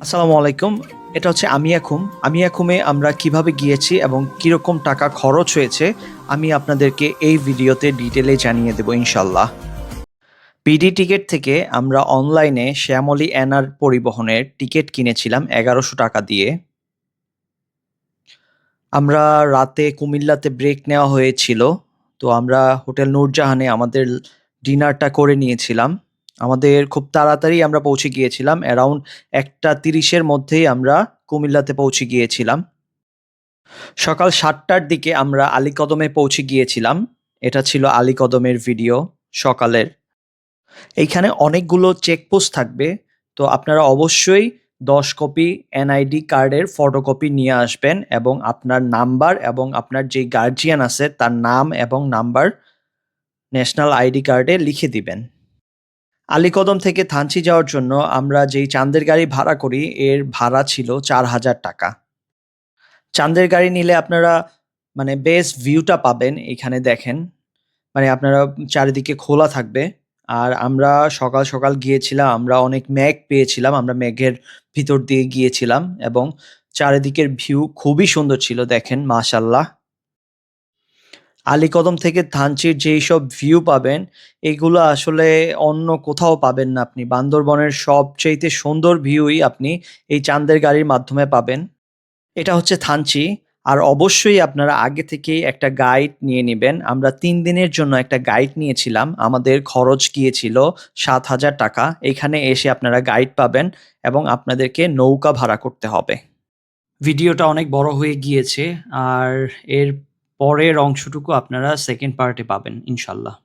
আসসালামু আলাইকুম। এটা হচ্ছে আমিয়াখুম। আমিয়াখুমে আমরা কিভাবে গিয়েছি এবং কিরকম টাকা খরচ হয়েছে আমি আপনাদেরকে এই ভিডিওতে ডিটেলে জানিয়ে দেব ইনশাল্লাহ। পিডি টিকেট থেকে আমরা অনলাইনে শ্যামলী এনআর পরিবহনের টিকিট কিনেছিলাম ১১০০ টাকা দিয়ে। আমরা রাতে কুমিল্লাতে ব্রেক নেওয়া হয়েছিল। তো আমরা হোটেল নূরজাহানে আমাদের ডিনারটা করে নিয়েছিলাম। আমাদের খুব তাড়াতাড়ি আমরা পৌঁছে গিয়েছিলাম। অ্যারাউন্ড ১টা ৩০-এর মধ্যেই আমরা কুমিল্লাতে পৌঁছে গিয়েছিলাম। সকাল ৭টার দিকে আমরা আলীকদমে পৌঁছে গিয়েছিলাম। এটা ছিল আলীকদমের ভিডিও সকালের। এইখানে অনেকগুলো চেকপোস্ট থাকবে। তো আপনারা অবশ্যই ১০ কপি এনআইডি কার্ডের ফটোকপি নিয়ে আসবেন এবং আপনার নাম্বার এবং আপনার যেই গার্জিয়ান আছে তার নাম এবং নাম্বার ন্যাশনাল আইডি কার্ডে লিখে দিবেন। আলীকদম থেকে থানচি যাওয়ার জন্য আমরা যেই চাঁদের গাড়ি ভাড়া করি এর ভাড়া ছিল ৪,০০০ টাকা। চাঁদের গাড়ি নিলে আপনারা মানে বেস্ট ভিউটা পাবেন এইখানে দেখেন। মানে আপনারা চারিদিকে খোলা থাকবে। আর আমরা সকাল গিয়েছিলাম। আমরা অনেক মেঘ পেয়েছিলাম। আমরা মেঘের ভিতর দিয়ে গিয়েছিলাম এবং চারিদিকের ভিউ খুবই সুন্দর ছিল দেখেন মাশাআল্লাহ। আলীকদম থেকে থানচির যেইসব ভিউ পাবেন এগুলো আসলে অন্য কোথাও পাবেন না আপনি। বান্দরবনের সবচাইতে সুন্দর ভিউই আপনি এই চাঁদের গাড়ির মাধ্যমে পাবেন। এটা হচ্ছে থানচি। আর অবশ্যই আপনারা আগে থেকেই একটা গাইড নিয়ে নিবেন। আমরা ৩ দিনের জন্য একটা গাইড নিয়েছিলাম। আমাদের খরচ গিয়েছিল ৭,০০০ টাকা। এখানে এসে আপনারা গাইড পাবেন এবং আপনাদেরকে নৌকা ভাড়া করতে হবে। ভিডিওটা অনেক বড় হয়ে গিয়েছে। আর এর পরের অংশটুকু আপনারা সেকেন্ড পার্টে পাবেন ইনশাল্লাহ।